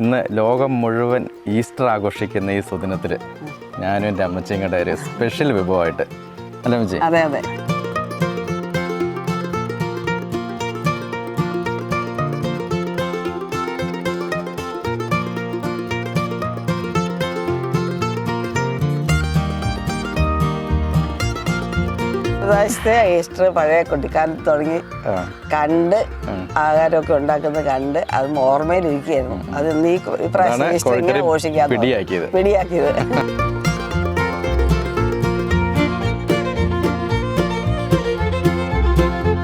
ഇന്ന് ലോകം മുഴുവൻ ഈസ്റ്റർ ആഘോഷിക്കുന്ന ഈ സുദിനത്തിൽ ഞാനും എൻ്റെ അമ്മച്ചിയും കൂടെ ഒരു സ്പെഷ്യൽ വിഭവമായിട്ട് അല്ലേ അമ്മച്ചി? അതെ അതെ. പ്രാവശ്യത്തെ ഈസ്റ്റർ പഴയ കുട്ടിക്കാലത്ത് തുടങ്ങി കണ്ട് ആഹാരമൊക്കെ ഉണ്ടാക്കുന്നത് കണ്ട് അത് ഓർമ്മയിലിരിക്കുകയായിരുന്നു. അത് നീ ഇപ്രാവശ്യം ഈസ്റ്റർ ഇങ്ങനെ ഘോഷിക്കാൻ പിടിയാക്കിയത്.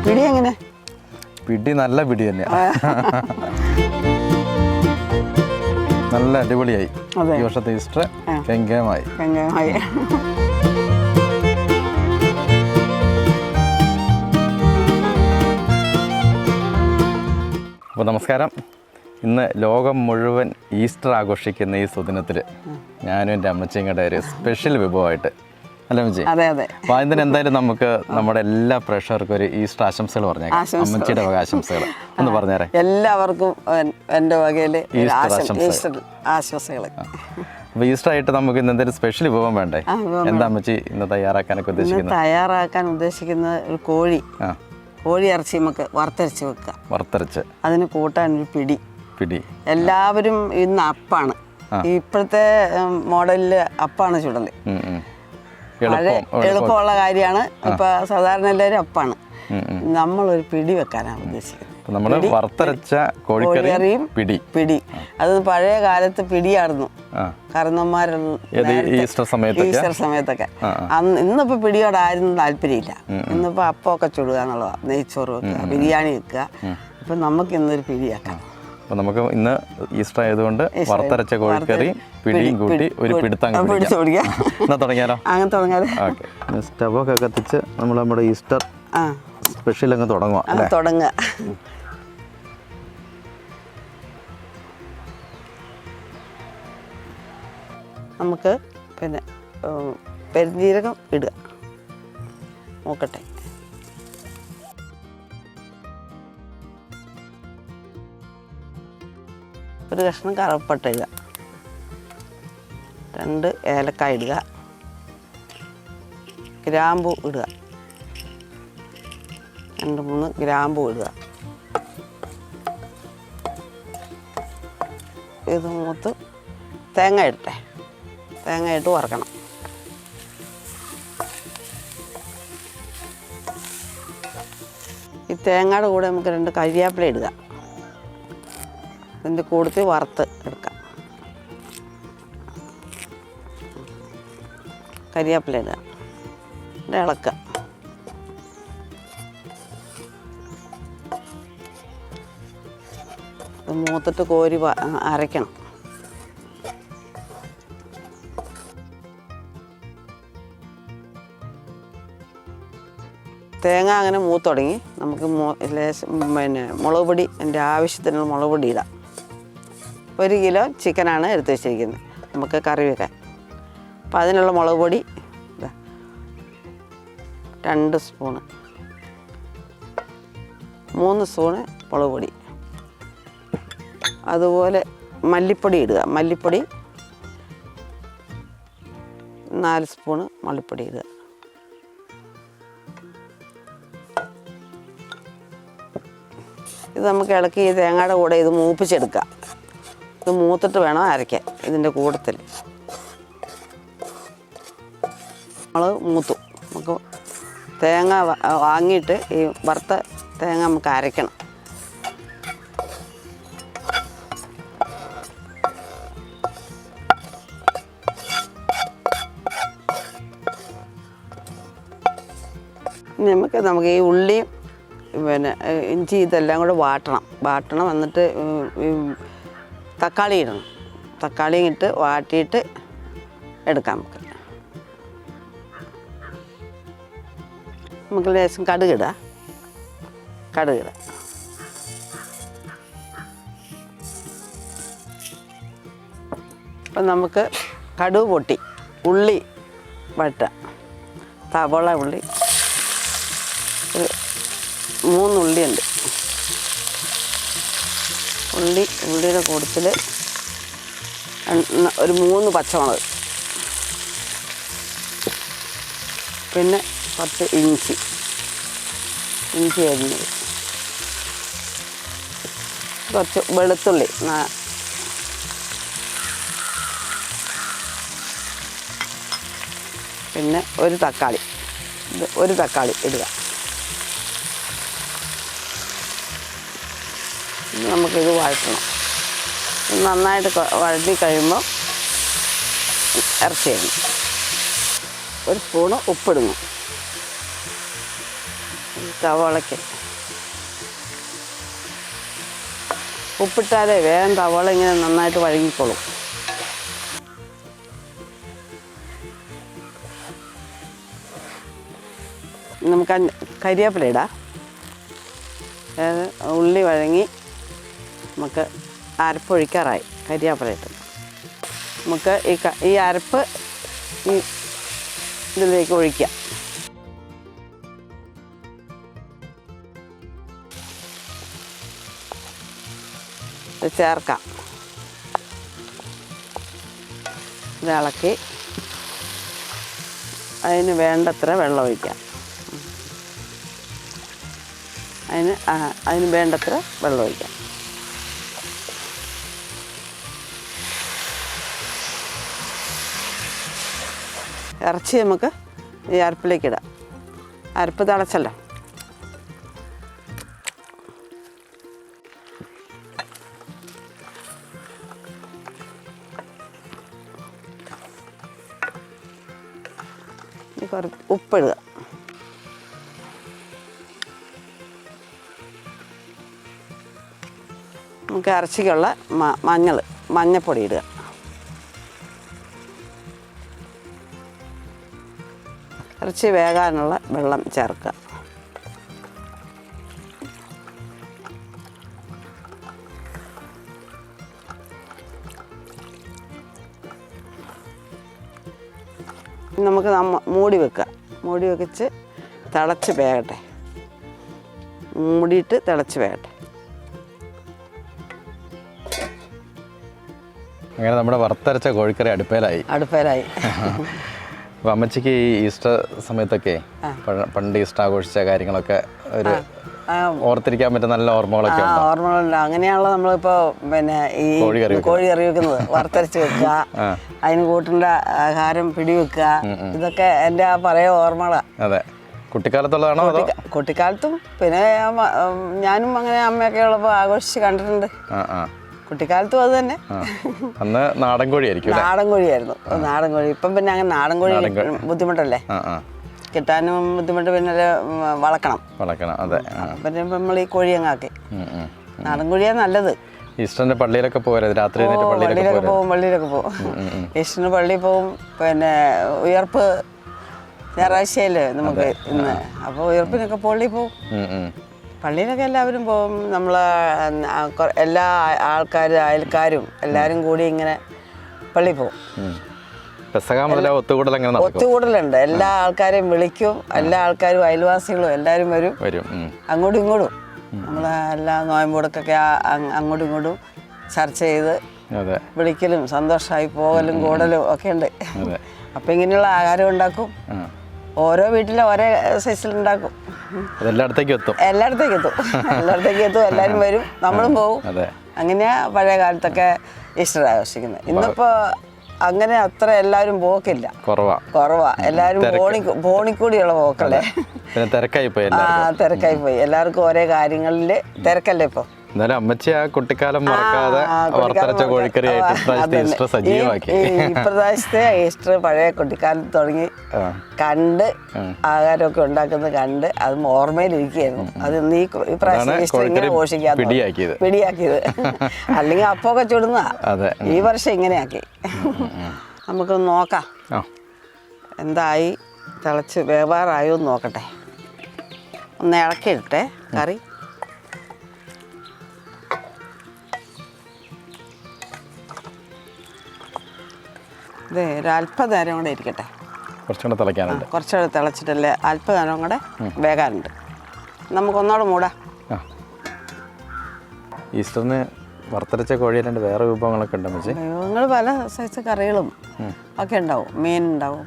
പിടി എങ്ങനെ? പിടി നല്ല പിടി തന്നെയാണ്. നല്ല അടിപൊളിയായി. ഈ വർഷത്തെ ഈസ്റ്റർ ഗംഗേമായി. അപ്പോൾ നമസ്കാരം. ഇന്ന് ലോകം മുഴുവൻ ഈസ്റ്റർ ആഘോഷിക്കുന്ന ഈ സുദിനത്തിൽ ഞാനും എൻ്റെ അമ്മച്ചിയും കൂടെ ഒരു സ്പെഷ്യൽ വിഭവമായിട്ട് അല്ലേ അമ്മച്ചി? അതെ അതെ. അപ്പോൾ അതിന് എന്തായാലും നമുക്ക് നമ്മുടെ എല്ലാ പ്രേക്ഷകർക്കും ഒരു ഈസ്റ്റർ ആശംസകൾ പറഞ്ഞേക്കാം. അമ്മച്ചിയുടെ വക ആശംസകൾ ഒന്ന് പറഞ്ഞേരെ. എല്ലാവർക്കും എൻ്റെ വകയിൽ ആശംസകൾ. അപ്പോൾ ഈസ്റ്റർ ആയിട്ട് നമുക്ക് ഇന്ന് എന്തെങ്കിലും സ്പെഷ്യൽ വിഭവം വേണ്ടേ? എന്താ അമ്മച്ചി ഇന്ന് തയ്യാറാക്കാനൊക്കെ ഉദ്ദേശിക്കുന്നത്? തയ്യാറാക്കാൻ ഉദ്ദേശിക്കുന്ന ഒരു കോഴി ഇറച്ചി നമുക്ക് വറുത്തരച്ച് വെക്കുക. വറുത്തരച്ച് അതിന് കൂട്ടാൻ ഒരു പിടി. എല്ലാവരും ഇന്ന് അപ്പാണ്, ഇപ്പോഴത്തെ മോഡലില് അപ്പാണ് ചുടല്. എളുപ്പമുള്ള കാര്യമാണ്. ഇപ്പൊ സാധാരണ എല്ലാവരും അപ്പാണ്. നമ്മളൊരു പിടി വെക്കാനാണ് ഉദ്ദേശിക്കുന്നത്. വറുത്തരച്ച കോഴിക്കറിയും പിടി. അത് പഴയ കാലത്ത് പിടിയായിരുന്നു ഈസ്റ്റർ സമയത്തൊക്കെ. ഇന്നിപ്പോ പിടിയോട് ആരും താല്പര്യമില്ല. ഇന്നിപ്പോ അപ്പമൊക്കെ ചുടുക എന്നുള്ളതാ, നെയ്ച്ചോറ് വെക്കുക, ബിരിയാണി വെക്കുക. ഇപ്പൊ നമുക്ക് ഇന്നൊരു പിടിയാക്കാം. അപ്പോൾ നമുക്ക് ഇന്ന് ഈസ്റ്റർ ആയതുകൊണ്ട് വറുത്തരച്ച കോഴിക്കറി പിടിയും കൂട്ടി ഒരു പിടുത്തം തുടങ്ങിയാലോ? അങ്ങനെ തുടങ്ങിയാലോ? ഓക്കെ. സ്റ്റവൊക്കെ കത്തിച്ച് നമ്മൾ നമ്മുടെ ഈസ്റ്റർ സ്പെഷ്യൽ അങ്ങ് തുടങ്ങുക. നമുക്ക് പിന്നെ പെരുംജീരകം ഇടുക. നോക്കട്ടെ. ഒരു കഷ്ണം കറുവപ്പട്ട ഇടുക. 2 ഏലക്കായ ഇടുക. ഗ്രാമ്പൂ ഇടുക. 2-3 ഗ്രാമ്പൂ ഇടുക. ഇത് മൂത്ത് തേങ്ങ ഇട്ട് വറക്കണം. ഈ തേങ്ങയുടെ കൂടെ നമുക്ക് 2 കരിവേപ്പില ഇടുക. ഇതിൻ്റെ കൂടത്തിൽ വറുത്ത് എടുക്കാം. കരിവേപ്പില ഇടുക, ഇളക്കുക. മൂത്തിട്ട് കോരി അരയ്ക്കണം. തേങ്ങ അങ്ങനെ മൂത്ത് തുടങ്ങി. നമുക്ക് പിന്നെ മുളക് പൊടി, എൻ്റെ ആവശ്യത്തിനുള്ള മുളക് പൊടി ഇടാം. 1 കിലോ ചിക്കനാണ് എടുത്ത് വെച്ചിരിക്കുന്നത് നമുക്ക് കറി വെക്കാൻ. അപ്പം അതിനുള്ള മുളക് പൊടി 2 സ്പൂണ്, 3 സ്പൂണ് മുളക് പൊടി. അതുപോലെ മല്ലിപ്പൊടി ഇടുക. മല്ലിപ്പൊടി 4 സ്പൂണ് മല്ലിപ്പൊടി ഇടുക. ഇത് നമുക്ക് ഇളക്കി ഈ തേങ്ങയുടെ കൂടെ ഇത് മൂപ്പിച്ചെടുക്കുക. ഇത് മൂത്തിട്ട് വേണം അരയ്ക്കാൻ. ഇതിൻ്റെ കൂട്ടത്തിൽ നമ്മൾ മൂത്തു. നമുക്ക് തേങ്ങ വാങ്ങിയിട്ട് ഈ വറുത്ത തേങ്ങ നമുക്ക് അരയ്ക്കണം. നമുക്ക് ഈ ഉള്ളിയും പിന്നെ ഇഞ്ചി ഇതെല്ലാം കൂടെ വാട്ടണം. എന്നിട്ട് തക്കാളി ഇടണം. തക്കാളിയും ഇട്ട് വാട്ടിയിട്ട് എടുക്കാം. നമുക്ക് ലേശം കടുകിടാം. അപ്പം നമുക്ക് കടുക് പൊട്ടി ഉള്ളി വഴറ്റാം. സവോള ഉള്ളി 3 ഉള്ളിയുണ്ട്. ഉള്ളിയുടെ കൂട്ടത്തിൽ ഒരു 3 പച്ചമുളക്, പിന്നെ കുറച്ച് ഇഞ്ചി അരിഞ്ഞത്, കുറച്ച് വെളുത്തുള്ളി, പിന്നെ ഒരു തക്കാളി ഇടുക. നമുക്കിത് വഴറ്റണം. നന്നായിട്ട് വഴറ്റി കഴിയുമ്പോൾ ഇറച്ചി ഇടണം. ഒരു സ്പൂണ് ഉപ്പിടുന്നു സവാളയ്ക്ക്. ഉപ്പിട്ടാലേ വേഗം സവാള ഇങ്ങനെ നന്നായിട്ട് വഴങ്ങിക്കോളും. നമുക്ക് കരിവേപ്പില ഇടാം. അതായത് ഉള്ളി വഴങ്ങി നമുക്ക് അരപ്പൊഴിക്കാറായി. കരിവേപ്പില ഇട്ട് നമുക്ക് ഈ അരപ്പ് ഈ ഇതിലേക്ക് ഒഴിക്കാം. ചേർക്കാം. ഇത് ഇളക്കി അതിന് വേണ്ടത്ര വെള്ളം ഒഴിക്കാം. അതിന് വേണ്ടത്ര വെള്ളം ഒഴിക്കാം. ഇറച്ചി നമുക്ക് ഈ അരപ്പിലേക്ക് ഇടാം. അരപ്പ് തിളച്ചല്ലോ. കുറച്ച് ഉപ്പിടുക. നമുക്ക് ഇറച്ചിക്കുള്ള മഞ്ഞൾപ്പൊടി ഇടുക. ഇറച്ചി വേകാനുള്ള വെള്ളം ചേർക്കുക. നമുക്ക് മൂടി വെക്കുക. മൂടി വെച്ച് തിളച്ച് വേകട്ടെ. മൂടിയിട്ട് തിളച്ച് വേകട്ടെ. അങ്ങനെ നമ്മുടെ വറുത്തരച്ച കോഴിക്കറി അടുപ്പേലായി. അപ്പോൾ അമ്മച്ചിക്ക് ഈ ഈസ്റ്റർ സമയത്തൊക്കെ പണ്ട് ഈസ്റ്റർ ആഘോഷിച്ച കാര്യങ്ങളൊക്കെ ഒരു ഓർത്തിരിക്കാൻ പറ്റുന്ന നല്ല ഓർമ്മകളൊക്കെ ഓർമ്മകളുണ്ട്. അങ്ങനെയാണല്ലോ നമ്മളിപ്പോൾ പിന്നെ ഈ കോഴി കറി വെക്കുന്നത്. വറുത്തരച്ച് വെക്കുക, അതിന് കൂട്ടേണ്ട ആഹാരം പിടി വെക്കുക, ഇതൊക്കെ എൻ്റെ ആ പഴയ ഓർമ്മകളാണ്. അതെ, കുട്ടിക്കാലത്തുള്ളതാണോ? കുട്ടിക്കാലത്തും പിന്നെ ഞാനും അങ്ങനെ അമ്മയൊക്കെ ഉള്ളപ്പോൾ ആഘോഷിച്ച് കണ്ടിട്ടുണ്ട്. കുട്ടിക്കാലത്തും അത് തന്നെ. അന്ന് നാടൻ കോഴിയായിരിക്കും. നാടൻ കോഴിയായിരുന്നു. നാടൻ കോഴി. ഇപ്പം പിന്നെ അങ്ങനെ നാടൻ കോഴി ബുദ്ധിമുട്ടല്ലേ, കിട്ടാനും ബുദ്ധിമുട്ട്. പിന്നെ വളക്കണം. അതെ. പിന്നെ നമ്മൾ ഈ കോഴി അങ്ങാക്കി. നാടൻ കോഴിയാണ് നല്ലത്. ഈസ്റ്ററിന്റെ പള്ളിയിലൊക്കെ പോകരുത്, രാത്രി പള്ളിയിലൊക്കെ പോകും. ഈസ്റ്ററിന് പള്ളിയിൽ പോകും. പിന്നെ ഉയർപ്പ് ഞായറാഴ്ചയല്ലേ നമുക്ക് ഇന്ന്. അപ്പോൾ ഉയർപ്പിനൊക്കെ പള്ളിയിൽ പോകും. പള്ളിയിലൊക്കെ എല്ലാവരും പോകും. നമ്മൾ എല്ലാ ആൾക്കാരും അയൽക്കാരും എല്ലാവരും കൂടി ഇങ്ങനെ പള്ളിയിൽ പോകും. ഒത്തുകൂടലുണ്ട്. എല്ലാ ആൾക്കാരെയും വിളിക്കും. എല്ലാ ആൾക്കാരും അയൽവാസികളും എല്ലാവരും വരും. അങ്ങോട്ടും ഇങ്ങോട്ടും നമ്മൾ എല്ലാ നോയമ്പുടക്കൊക്കെ അങ്ങോട്ടും ഇങ്ങോട്ടും ചർച്ച ചെയ്ത് വിളിക്കലും സന്തോഷമായി പോകലും കൂടലും ഒക്കെ ഉണ്ട്. അപ്പം ഇങ്ങനെയുള്ള ആഹാരം ഉണ്ടാക്കും. ഓരോ വീട്ടിലും ഓരോ സൈസിൽ ഉണ്ടാക്കും. എല്ലായിടത്തേക്കും എത്തും. എല്ലാവരും വരും, നമ്മളും പോകും. അങ്ങനെയാ പഴയ കാലത്തൊക്കെ ഈസ്റ്റർ ആഘോഷിക്കുന്നത്. ഇന്നിപ്പോ അങ്ങനെ അത്ര എല്ലാവരും പോക്കില്ല, കുറവാ. എല്ലാവരും ഫോണിക്കൂടിയുള്ള പോക്കല്ലേ. തിരക്കായി പോയി. എല്ലാവർക്കും ഓരോ കാര്യങ്ങളില് തിരക്കല്ലേ ഇപ്പൊ. എന്നാലും അമ്മച്ചി ആ കുട്ടിക്കാലം മറക്കാതെ വറുത്തരച്ച കോഴിക്കറിയായിട്ട് ഈസ്റ്റർ സജീവമാക്കി. ഇപ്രാവശ്യത്തെ ഈസ്റ്റർ പഴയ കുട്ടിക്കാലത്ത് തുടങ്ങി കണ്ട് ആഹാരമൊക്കെ ഉണ്ടാക്കുന്നത് കണ്ട് അത് ഓർമ്മയിലിരിക്കുകയായിരുന്നു. അത് ഈ പ്രാവശ്യം ഈസ്റ്റർ ഇങ്ങനെ ഘോഷിക്കാതെ പിടിയാക്കിയത്. അല്ലെങ്കിൽ അപ്പൊക്കെ ചുടുന്ന ഈ വർഷം ഇങ്ങനെയാക്കി. നമുക്കൊന്ന് നോക്കാം എന്തായി, തിളച്ച് വേവാറായോ എന്ന് നോക്കട്ടെ. ഒന്ന് ഇളക്കിയിട്ടെ കറി. ഇത് ഒരല്പനേരം കൂടെ ഇരിക്കട്ടെ. കുറച്ചുകൂടെ തിളച്ചിട്ടല്ലേ, അല്പനേരം കൂടെ വേകാനുണ്ട്. നമുക്കൊന്നോടെ മൂടാം. ഈസ്റ്ററിന് വറുത്തരച്ച കോഴിയല്ലാണ്ട് വേറെ വിഭവങ്ങളൊക്കെ ഉണ്ട് അമ്മച്ചി? വിഭവങ്ങൾ പല സൈസ് കറികളും ഒക്കെ ഉണ്ടാവും. മീൻ ഉണ്ടാവും,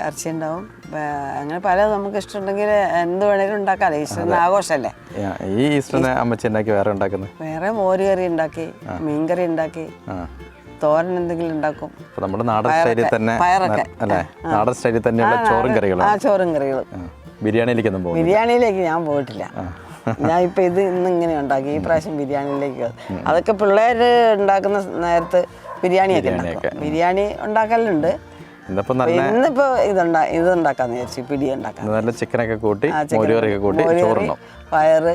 ഇറച്ചി ഉണ്ടാവും, അങ്ങനെ പല നമുക്ക് ഇഷ്ടമുണ്ടെങ്കിൽ എന്ത് വേണേലും ഉണ്ടാക്കാമല്ലോ. ഈസ്റ്ററിന് ആഘോഷമല്ലേ. ഈ ഈസ്റ്ററിന് അമ്മച്ചി ഉണ്ടാക്കി വേറെ ഉണ്ടാക്കുന്നത്? വേറെ മോര് കറി ഉണ്ടാക്കി, മീൻകറി ഉണ്ടാക്കി, തോരൻ എന്തെങ്കിലും ഉണ്ടാക്കും. നമ്മുടെ നാടൻ സ്റ്റൈലിൽ തന്നെ അല്ലേ? നാടൻ സ്റ്റൈലിൽ തന്നെയുള്ള ചോറും കറികളും. ചോറും കറികളും. ബിരിയാണിയിലേക്കൊന്നും പോകും? ബിരിയാണിയിലേക്ക് ഞാൻ പോയിട്ടില്ല. ഞാൻ ഇപ്പം ഇന്ന് ഇങ്ങനെ ഉണ്ടാക്കി. ഈ പ്രാവശ്യം ബിരിയാണിയിലേക്ക്. അതൊക്കെ പിള്ളേർ ഉണ്ടാക്കുന്ന നേരത്ത് ബിരിയാണിയൊക്കെ ഉണ്ടാക്കും. ബിരിയാണി ഉണ്ടാക്കലുണ്ട്. ഇന്നിപ്പോ ഇത് ഉണ്ടാക്കാന്ന് വിചാരിച്ചു. പിടി ഉണ്ടാക്കാം. നല്ല ചിക്കനൊക്കെ കൂട്ടി പയറ്,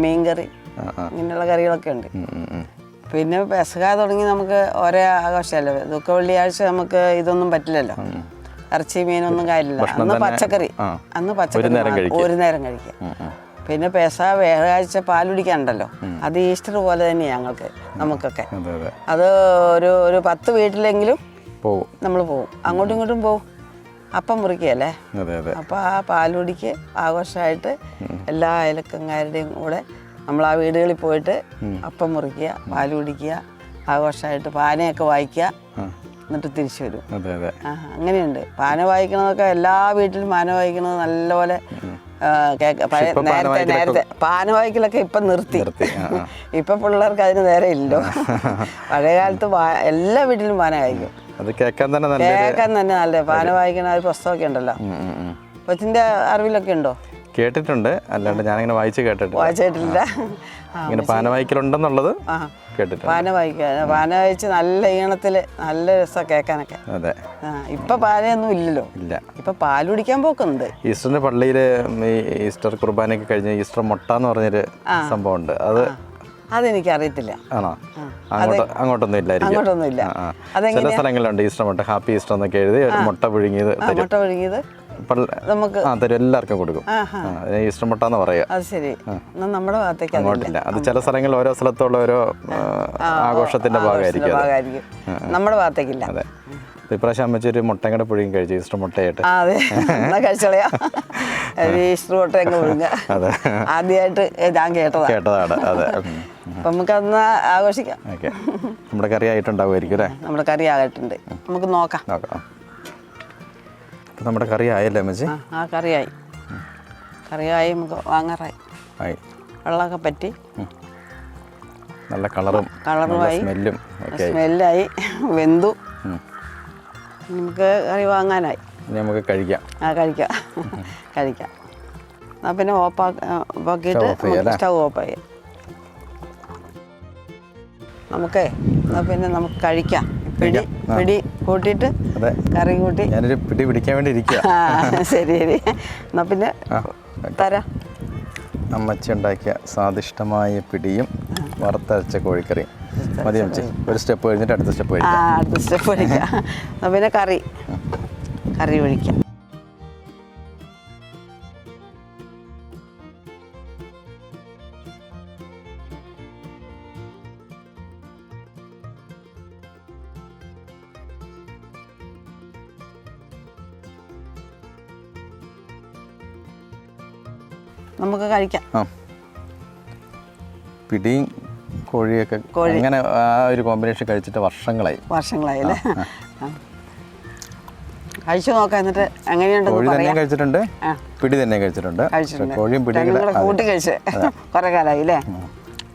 മീൻകറി, ഇങ്ങനെയുള്ള കറികളൊക്കെ ഉണ്ട്. പിന്നെ പെസക തുടങ്ങി നമുക്ക് ഓരോ ആഘോഷമല്ലോ. ദുഃഖ വെള്ളിയാഴ്ച നമുക്ക് ഇതൊന്നും പറ്റില്ലല്ലോ. ഇറച്ചി മീനൊന്നും കാര്യമില്ല. അന്ന് പച്ചക്കറി ഒരു നേരം കഴിക്കാം. പിന്നെ വ്യാഴാഴ്ച പാലുടിക്കാനുണ്ടല്ലോ. അത് ഈസ്റ്റർ പോലെ തന്നെയാണ് നമുക്കൊക്കെ. അത് ഒരു 10 വീട്ടിലെങ്കിലും നമ്മൾ പോവും. അങ്ങോട്ടും ഇങ്ങോട്ടും പോവും. അപ്പം മുറിക്കുകയല്ലേ. അപ്പോൾ ആ പാലുടിക്ക് ആഘോഷമായിട്ട് എല്ലാ അയലക്കങ്ങാരുടെയും കൂടെ നമ്മൾ ആ വീടുകളിൽ പോയിട്ട് അപ്പം മുറിക്കുക, പാല് കുടിക്കുക, ആഘോഷമായിട്ട് പാനയൊക്കെ വായിക്കുക, എന്നിട്ട് തിരിച്ചു വരും. അങ്ങനെയുണ്ട്. പാന വായിക്കണതൊക്കെ എല്ലാ വീട്ടിലും പാന വായിക്കണത് നല്ലപോലെ നേരത്തെ പാന വായിക്കലൊക്കെ ഇപ്പം നിർത്തി. ഇപ്പം പിള്ളേർക്ക് അതിന് നേരെ ഇല്ലല്ലോ. പഴയ കാലത്ത് എല്ലാ വീട്ടിലും പാന വായിക്കും. കേൾക്കാൻ തന്നെ നല്ല പാന വായിക്കണ ഒരു പുസ്തകമൊക്കെ ഉണ്ടല്ലോ. കൊച്ചിൻ്റെ അറിവിലൊക്കെ ഉണ്ടോ? കേട്ടിട്ടുണ്ട്, അല്ലാണ്ട് ഞാനിങ്ങനെ വായിച്ചിട്ടില്ല. ഇങ്ങനെ പാന വായിക്കലുണ്ടെന്നുള്ളത് കേട്ടിട്ടുണ്ട്. പാന വായിച്ച് നല്ല ഈണത്തില് നല്ല രസം കേൾക്കാനൊക്കെ. അതെ. ഇപ്പൊ പാനയൊന്നും ഇല്ലല്ലോ. ഇല്ല. ഇപ്പൊ പാല് കുടിക്കാൻ പോക്കുന്നുണ്ട്. ഈസ്റ്ററിന്റെ പള്ളിയില് ഈസ്റ്റർ കുർബാനയൊക്കെ കഴിഞ്ഞ് ഈസ്റ്റർ മുട്ട എന്ന് പറഞ്ഞൊരു സംഭവം ഉണ്ട്. അതെനിക്ക് അറിയത്തില്ല. ആണോ? അങ്ങോട്ടൊന്നും ഇല്ല. ചില സ്ഥലങ്ങളിലുണ്ട് ഈസ്റ്റർ മുട്ട, ഹാപ്പി ഈസ്റ്റർ എന്നൊക്കെ എഴുതി ഒരു മുട്ട പുഴുങ്ങിയത് നമുക്ക് തരും, എല്ലാവർക്കും കൊടുക്കും. ഈസ്റ്റർ മുട്ട എന്ന് പറയുക. അത് ശരി. നമ്മുടെ ഭാഗത്തേക്ക് അങ്ങോട്ടില്ല. അത് ചില സ്ഥലങ്ങളിൽ ഓരോ സ്ഥലത്തുള്ള ഓരോ ആഘോഷത്തിന്റെ ഭാഗമായിരിക്കും. നമ്മുടെ ഭാഗത്തേക്കില്ല. അതെ. ഇപ്രാവശ്യം അമ്മച്ചി ഒരു മുട്ടയും കൂടെ പുഴുങ്ങി കഴിച്ചു, ഈസ്റ്റർ മുട്ടയായിട്ട്. അതെ, എന്നാ കഴിച്ചോളയാ. ഈസ്റ്റർ മുട്ടയൊക്കെ പുഴുങ്ങ ആദ്യമായിട്ട് ഞാൻ കേട്ടതാണ്. അതെ. അപ്പം നമുക്ക് അന്ന് ആഘോഷിക്കാം. ഓക്കെ. നമ്മുടെ കറി ആയിട്ടുണ്ടാവുമായിരിക്കും അല്ലേ? നമ്മുടെ കറി ആയിട്ടുണ്ട്. നമുക്ക് നോക്കാം. നമ്മുടെ കറി ആയല്ലേ അമ്മച്ചി? കറിയായി നമുക്ക് വാങ്ങാറായി. വെള്ളമൊക്കെ പറ്റി നല്ല കളറുമായി, സ്മെല്ലായി, വെന്തു. നമുക്ക് കറി വാങ്ങാനായി. നമുക്ക് കഴിക്കാം. എന്നാൽ പിന്നെ ഓപ്പാക്കിയിട്ട് സ്റ്റവ് ഓഫായി നമുക്ക്. എന്നാൽ പിന്നെ നമുക്ക് കഴിക്കാം. പിടി കൂട്ടിയിട്ട് കറി കൂട്ടി ഞാനൊരു പിടി പിടിക്കാൻ വേണ്ടി ഇരിക്കുക. ശരി. എന്നാൽ പിന്നെ തരാം. അമ്മച്ചി ഉണ്ടാക്കിയ സ്വാദിഷ്ടമായ പിടിയും വറുത്തരച്ച കോഴിക്കറിയും മതി അമ്മച്ചി. ഒരു സ്റ്റെപ്പ് കഴിഞ്ഞിട്ട് അടുത്ത സ്റ്റെപ്പ് കഴിക്കാം. എന്നാൽ പിന്നെ കറി ഒഴിക്കാം. നമുക്ക് കഴിക്കാം. പിടിയും കോഴിയൊക്കെ അങ്ങനെ ആ ഒരു കോമ്പിനേഷൻ കഴിച്ചിട്ട് വർഷങ്ങളായി അല്ലേ? കഴിച്ചു നോക്കാം. എന്നിട്ട് എങ്ങനെയുണ്ടെന്ന് കോഴി തന്നെ കഴിച്ചിട്ടുണ്ട്, പിടി തന്നെ കഴിച്ചിട്ടുണ്ട്. കോഴിയും പിടിയും കൂട്ടി കഴിച്ച് കുറെ കാലമായി അല്ലേ?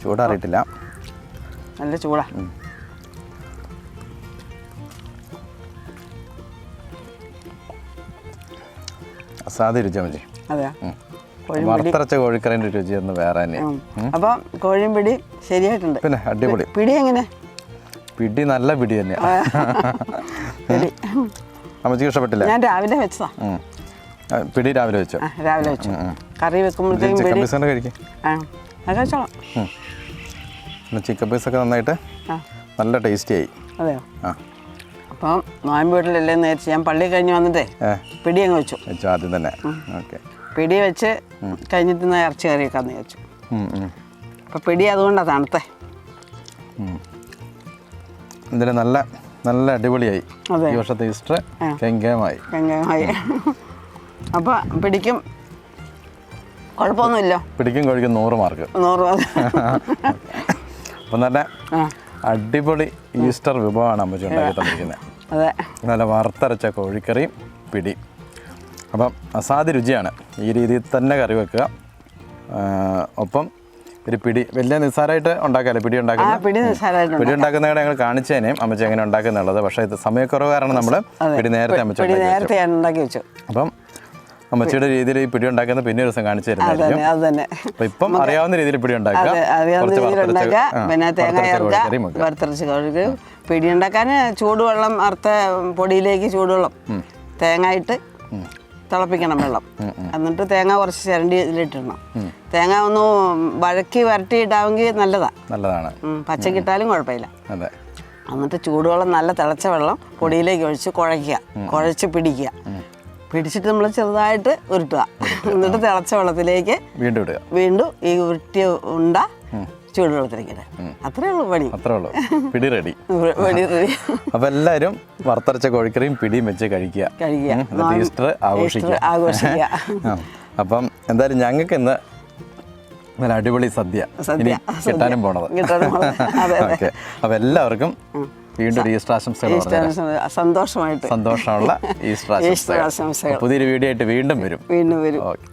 ചൂടാറിയിട്ടില്ല. നല്ല ചൂടാ. അസാധ്യ രുചി അമ്മച്ചി. അതെയാ? വറുത്തരച്ച കോഴിക്കറിന്റെ രുചി ഒന്ന് വേറെ തന്നെയാണ്. അപ്പൊ കോഴിയും പിടി ശരിയായിട്ടുണ്ട്. പിന്നെ അടിപൊളി. പിടി എങ്ങനെ? പിടി നല്ല പിടി തന്നെയാ. അമ്മച്ചിക്ക് ഇഷ്ടപ്പെട്ടില്ല? ഞാൻ രാവിലെ വെച്ചതാ. പിടി രാവിലെ വെച്ചു. കറി വെക്കുമ്പോഴത്തേക്കും ചിക്കൻ പീസ് കഴിക്കും. ചിക്കൻ പീസൊക്കെ നന്നായിട്ട് നല്ല ടേസ്റ്റി ആയി. അതെയോ? അപ്പം നോയമ്പ് വീട്ടിലല്ലേന്ന് വിചാരിച്ചു ഞാൻ പള്ളി കഴിഞ്ഞ് വന്നിട്ടേ പിടി അങ്ങ് വെച്ചു ആദ്യം തന്നെ. ഓക്കെ. പിടി വെച്ച് കഴിഞ്ഞിട്ട് ഇറച്ചി കറി വെക്കാന്ന് വിചാരിച്ചു. അപ്പം പിടി അതുകൊണ്ടാണ് തണുത്തേ. ഇതിന് നല്ല നല്ല അടിപൊളിയായി. ഈ വർഷത്തെ ഈസ്റ്റർ കെങ്കേമായി. അപ്പം പിടിക്കും കുഴപ്പമൊന്നുമില്ല. പിടിക്കും കോഴിക്കും 100 മാർക്ക്. അപ്പം തന്നെ അടിപൊളി ഈസ്റ്റർ വിഭവമാണ് അമ്മച്ചി ഉണ്ടാക്കി തന്നിരിക്കുന്നത്. അതെ, നല്ല വറുത്തരച്ച കോഴിക്കറിയും പിടി. അപ്പം അസാധ്യ രുചിയാണ്. ഈ രീതിയിൽ തന്നെ കറി വെക്കുക. ഒപ്പം ഒരു പിടി വലിയ നിസ്സാരമായിട്ട് ഉണ്ടാക്കാമല്ലോ പിടി ഉണ്ടാക്കുന്നത്. പിടി ഉണ്ടാക്കുന്നതിവിടെ ഞങ്ങൾ കാണിച്ചേനേയും അമ്മച്ചി എങ്ങനെ ഉണ്ടാക്കുന്നുള്ളത്. പക്ഷേ ഇത് സമയക്കുറവ് കാരണം നമ്മൾ പിടി നേരത്തെ അമ്മച്ചി ഉണ്ടാക്കി വെച്ചു. അപ്പം അമ്മച്ചിയുടെ രീതിയിൽ ഈ പിടി ഉണ്ടാക്കുന്ന പിന്നെ ഒരു ദിവസം കാണിച്ചു തരുന്നതായിരിക്കും. അപ്പം ഇപ്പം അറിയാവുന്ന രീതിയിൽ പിടി ഉണ്ടാക്കുക. പിന്നെ തേങ്ങ ചേർക്കുക, വറുത്തരച്ച് കോഴിക്കറി. പിടി ഉണ്ടാക്കാൻ ചൂടുവെള്ളം വറുത്ത പൊടിയിലേക്ക് ചൂടുവെള്ളം തേങ്ങ ഇട്ട് തിളപ്പിക്കണം വെള്ളം. എന്നിട്ട് തേങ്ങ കുറച്ച് ചിരണ്ടി ഇതിലിട്ടിടണം. തേങ്ങ ഒന്ന് വഴക്കി വരട്ടിയിട്ടാണെങ്കിൽ നല്ലതാണ്. പച്ചക്കിട്ടാലും കുഴപ്പമില്ല. എന്നിട്ട് ചൂടുവെള്ളം നല്ല തിളച്ച വെള്ളം പൊടിയിലേക്ക് ഒഴിച്ച് കുഴച്ച് പിടിക്കുക. പിടിച്ചിട്ട് നമ്മൾ ചെറുതായിട്ട് ഉരുട്ടുക. എന്നിട്ട് തിളച്ച വെള്ളത്തിലേക്ക് വീണ്ടും ഈ ഉരുട്ടിയ ഉണ്ട ചൂടുവെള്ളത്തിലേക്ക് ഇടുക. അത്രേ ഉള്ളൂ പണി. പിടി റെഡി. അപ്പൊ എല്ലാവരും വറുത്തരച്ച കോഴിക്കറിയും പിടിയും വെച്ച് കഴിക്കുക. ഈസ്റ്റർ ആഘോഷിക്കുക. അപ്പം എന്തായാലും ഞങ്ങൾക്ക് ഇന്ന് നല്ല അടിപൊളി സദ്യ ഇനി കിട്ടാനും പോണത്. ഓക്കെ, അപ്പൊ എല്ലാവർക്കും വീണ്ടും ഒരു ഈസ്റ്റർ ആശംസകൾ. സന്തോഷമുള്ള ഈസ്റ്റർ ആശംസകൾ. പുതിയൊരു വീഡിയോ ആയിട്ട് വീണ്ടും വരും. ഓക്കെ.